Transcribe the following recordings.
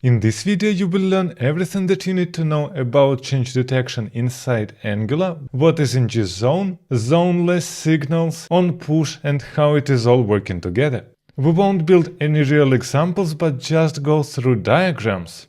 In this video you will learn everything that you need to know about change detection inside Angular, what is in gzone, zoneless signals, on push, and how it is all working together. We won't build any real examples, but just go through diagrams.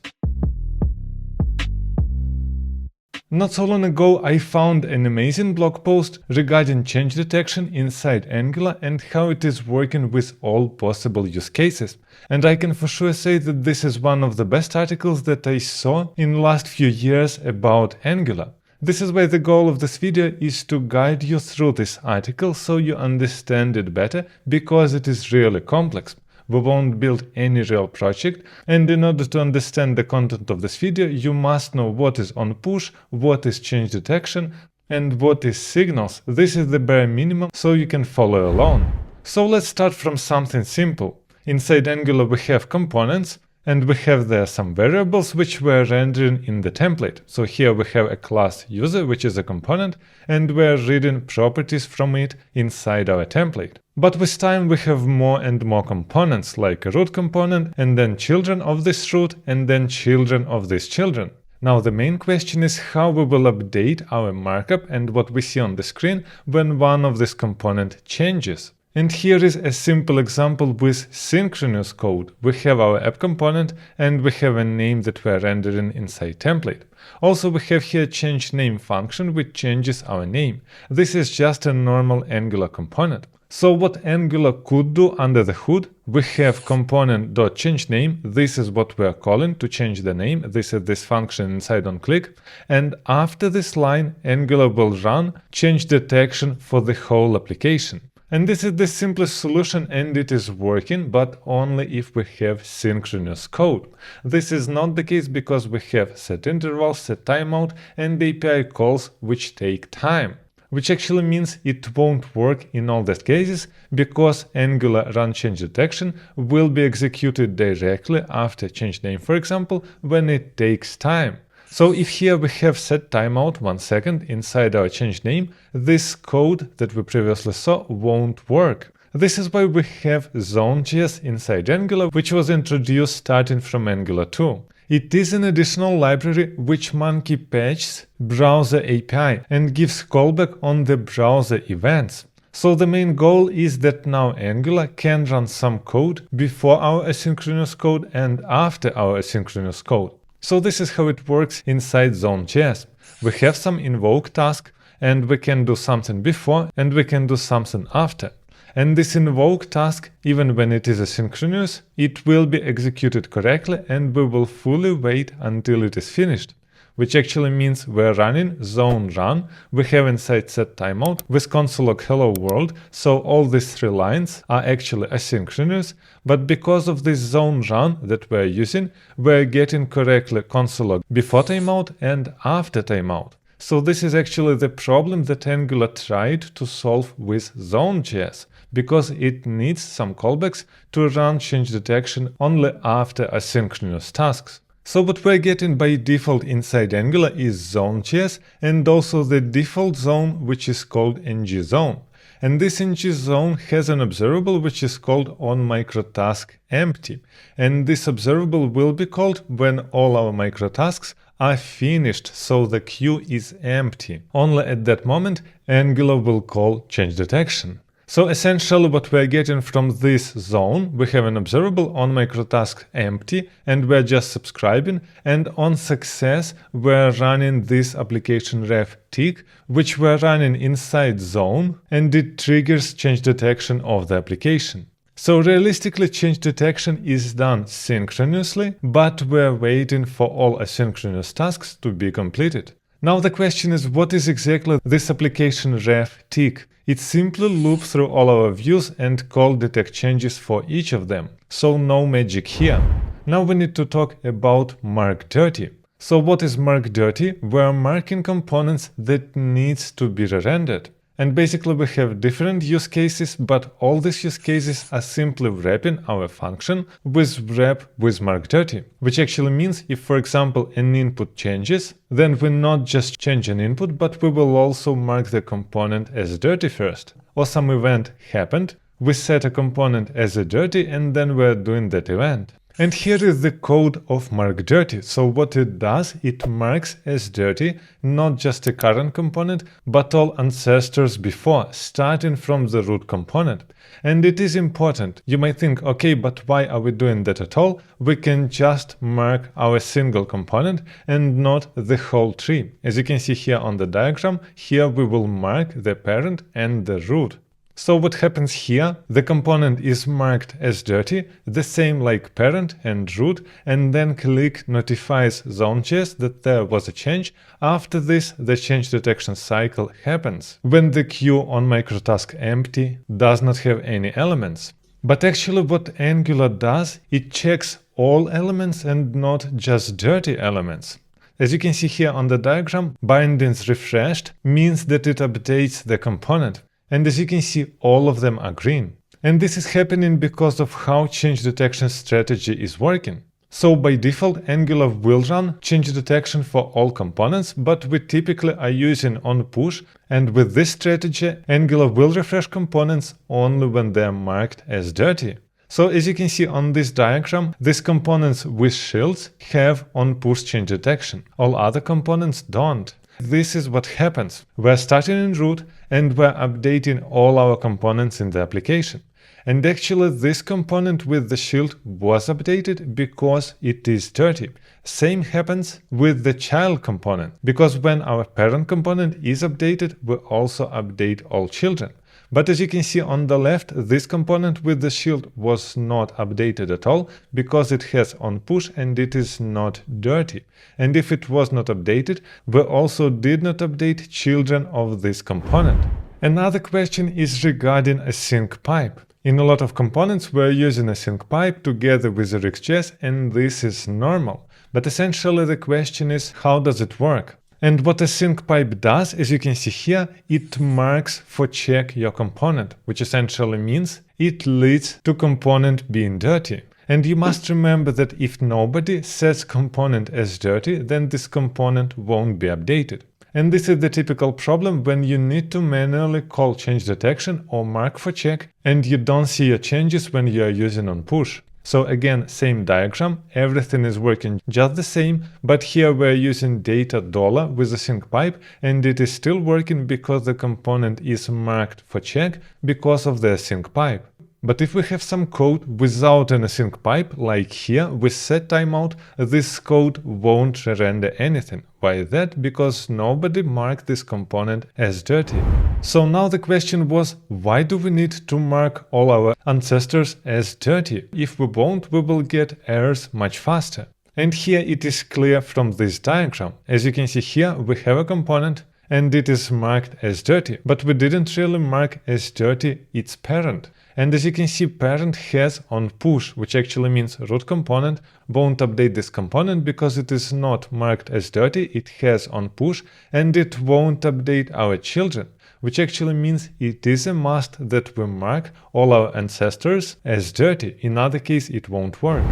Not so long ago I found an amazing blog post regarding change detection inside Angular and how it is working with all possible use cases. And I can for sure say that this is one of the best articles that I saw in the last few years about Angular. This is why the goal of this video is to guide you through this article so you understand it better, because it is really complex. We won't build any real project, and in order to understand the content of this video, you must know what is on push, what is change detection, and what is signals. This is the bare minimum, so you can follow along. So let's start from something simple. Inside Angular we have components, and we have there some variables which we're rendering in the template. So here we have a class user, which is a component, and we're reading properties from it inside our template. But with time we have more and more components, like a root component, and then children of this root, and then children of these children. Now the main question is how we will update our markup and what we see on the screen when one of these components changes. And here is a simple example with synchronous code. We have our app component and we have a name that we're rendering inside template. Also we have here change name function which changes our name. This is just a normal Angular component. So what Angular could do under the hood, we have component.changeName. This is what we are calling to change the name. This is this function inside onClick. And after this line, Angular will run change detection for the whole application. And this is the simplest solution, and it is working, but only if we have synchronous code. This is not the case because we have set intervals, set timeout, and API calls which take time. Which actually means it won't work in all these cases, because Angular run change detection will be executed directly after change name, for example, when it takes time. So if here we have set timeout 1 second inside our change name, this code that we previously saw won't work. This is why we have Zone.js inside Angular, which was introduced starting from Angular 2. It is an additional library which monkey patches browser API and gives callback on the browser events. So the main goal is that now Angular can run some code before our asynchronous code and after our asynchronous code. So this is how it works inside Zone.js. We have some invoke task, and we can do something before and we can do something after. And this invoke task, even when it is asynchronous, it will be executed correctly and we will fully wait until it is finished. Which actually means we're running zone run, we have inside set timeout with console log hello world, so all these 3 lines are actually asynchronous, but because of this zone run that we're using, we're getting correctly console log before timeout and after timeout. So this is actually the problem that Angular tried to solve with Zone.js, because it needs some callbacks to run change detection only after asynchronous tasks. So what we're getting by default inside Angular is Zone.js and also the default zone which is called ngZone. And this ngZone has an observable which is called onMicroTaskEmpty. And this observable will be called when all our microtasks are finished, so the queue is empty. Only at that moment Angular will call change detection. So essentially what we're getting from this zone, we have an observable onMicroTaskEmpty and we're just subscribing, and on success we're running this application ref tick, which we're running inside zone, and it triggers change detection of the application. So realistically change detection is done synchronously, but we're waiting for all asynchronous tasks to be completed. Now the question is, what is exactly this application ref tick? It simply loops through all our views and call detectChanges for each of them. So no magic here. Now we need to talk about markDirty. So what is markDirty? We're marking components that needs to be re-rendered. And basically we have different use cases, but all these use cases are simply wrapping our function with wrap with markDirty, which actually means if, for example, an input changes, then we not just change an input, but we will also mark the component as dirty first. Or some event happened, we set a component as a dirty and then we're doing that event. And here is the code of markDirty. So what it does, it marks as dirty not just a current component, but all ancestors before, starting from the root component. And it is important. You might think, okay, but why are we doing that at all? We can just mark our single component and not the whole tree. As you can see here on the diagram, here we will mark the parent and the root. So what happens here, the component is marked as dirty, the same like parent and root, and then click notifies Zone.js that there was a change. After this, the change detection cycle happens when the queue on microtask empty does not have any elements. But actually what Angular does, it checks all elements and not just dirty elements. As you can see here on the diagram, bindings refreshed means that it updates the component. And as you can see, all of them are green. And this is happening because of how change detection strategy is working. So by default, Angular will run change detection for all components, but we typically are using on push. And with this strategy, Angular will refresh components only when they are marked as dirty. So as you can see on this diagram, these components with shields have on push change detection. All other components don't. This is what happens. We're starting in root and we're updating all our components in the application. And actually this component with the shield was updated because it is dirty. Same happens with the child component, because when our parent component is updated, we also update all children. But as you can see on the left, this component with the shield was not updated at all because it has on push and it is not dirty. And if it was not updated, we also did not update children of this component. Another question is regarding async pipe. In a lot of components, we're using async pipe together with RxJS, and this is normal. But essentially the question is, how does it work? And what async pipe does, as you can see here, it markForCheck your component, which essentially means it leads to component being dirty. And you must remember that if nobody sets component as dirty, then this component won't be updated. And this is the typical problem when you need to manually call change detection or markForCheck and you don't see your changes when you are using on push. So again, same diagram, everything is working just the same, but here we're using data $, with async pipe, and it is still working because the component is markForCheck because of the async pipe. But if we have some code without an async pipe, like here with set timeout, this code won't render anything. Why that? Because nobody marked this component as dirty. So now the question was, why do we need to mark all our ancestors as dirty? If we won't, we will get errors much faster. And here it is clear from this diagram. As you can see here, we have a component and it is marked as dirty, but we didn't really mark as dirty its parent. And as you can see, parent has on push, which actually means root component won't update this component because it is not marked as dirty, it has on push, and it won't update our children, which actually means it is a must that we mark all our ancestors as dirty, in other case it won't work.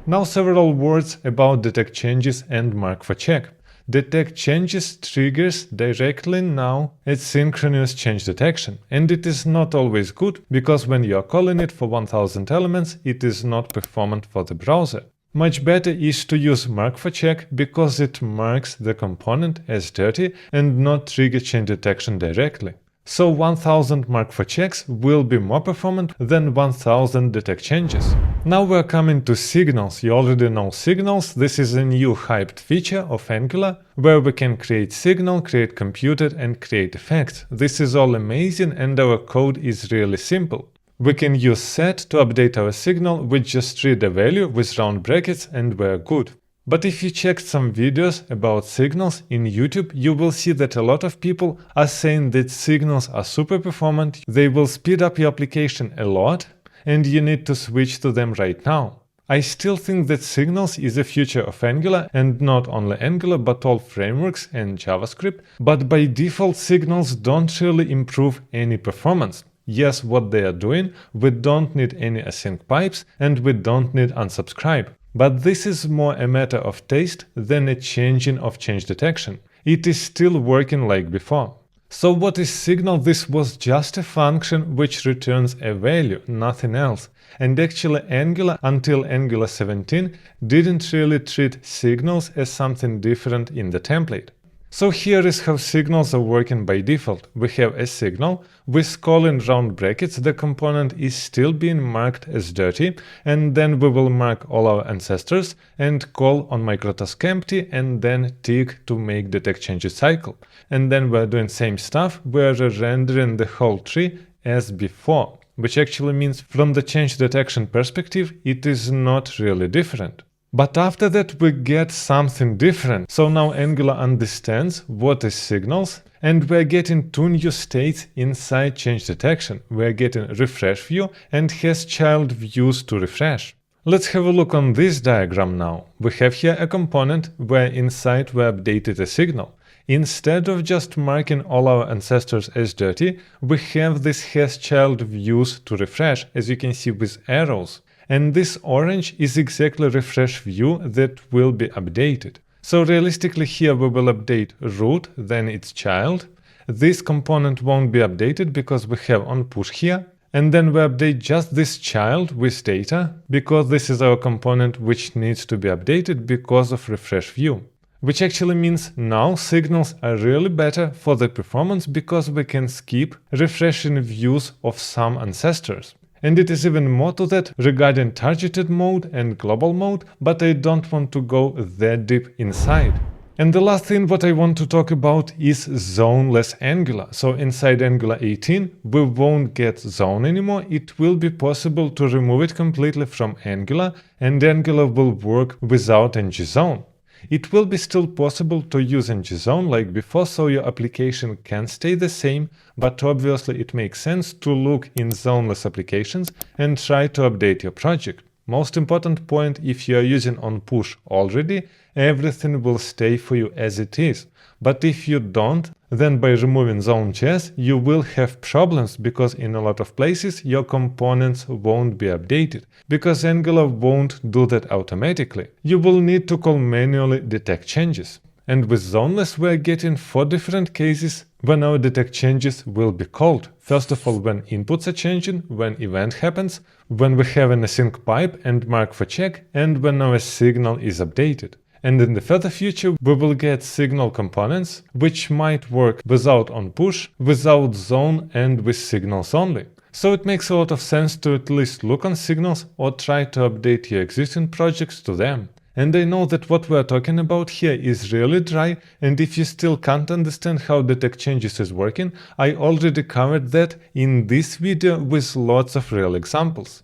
Now several words about detectChanges and markForCheck. DetectChanges triggers directly now asynchronous change detection, and it is not always good because when you are calling it for 1000 elements, it is not performant for the browser. Much better is to use markForCheck because it marks the component as dirty and not trigger change detection directly. So 1000 markForChecks will be more performant than 1000 detectChanges. Now we're coming to signals. You already know signals. This is a new hyped feature of Angular where we can create signal, create computed, and create effects. This is all amazing and our code is really simple. We can use set to update our signal, we just read a value with round brackets and we're good. But if you checked some videos about signals in YouTube, you will see that a lot of people are saying that signals are super performant, they will speed up your application a lot, and you need to switch to them right now. I still think that signals is a future of Angular, and not only Angular but all frameworks and JavaScript, but by default signals don't really improve any performance. Yes, what they are doing, we don't need any async pipes and we don't need unsubscribe. But this is more a matter of taste than a changing of change detection. It is still working like before. So what is signal? This was just a function which returns a value, nothing else. And actually Angular, until Angular 17, didn't really treat signals as something different in the template. So here is how signals are working by default. We have a signal, with colon round brackets, the component is still being marked as dirty, and then we will mark all our ancestors and call on microtask empty and then tick to make detectChanges cycle. And then we're doing same stuff, we're rendering the whole tree as before, which actually means from the change detection perspective, it is not really different. But after that we get something different. So now Angular understands what is signals, and we're getting two new states inside change detection. We're getting refresh view and has child views to refresh. Let's have a look on this diagram now. We have here a component where inside we updated a signal. Instead of just marking all our ancestors as dirty, we have this has child views to refresh, as you can see with arrows. And this orange is exactly refresh view that will be updated. So realistically here we will update root, then its child. This component won't be updated because we have on push here. And then we update just this child with data, because this is our component which needs to be updated because of refresh view. Which actually means now signals are really better for the performance because we can skip refreshing views of some ancestors. And it is even more to that regarding targeted mode and global mode, but I don't want to go that deep inside. And the last thing what I want to talk about is zoneless Angular. So inside Angular 18, we won't get zone anymore. It will be possible to remove it completely from Angular, and Angular will work without ngZone. It will be still possible to use ngZone like before, so your application can stay the same, but obviously it makes sense to look in zoneless applications and try to update your project. Most important point, if you are using on push already, everything will stay for you as it is. But if you don't, then by removing Zone.js, you will have problems because in a lot of places your components won't be updated, because Angular won't do that automatically. You will need to call manually detectChanges. And with zoneless we're getting 4 different cases when our detectChanges will be called. First of all, when inputs are changing, when event happens, when we have an async pipe and markForCheck, and when our signal is updated. And in the further future, we will get signal components, which might work without on push, without zone, and with signals only. So it makes a lot of sense to at least look on signals or try to update your existing projects to them. And I know that what we are talking about here is really dry, and if you still can't understand how detectChanges is working, I already covered that in this video with lots of real examples.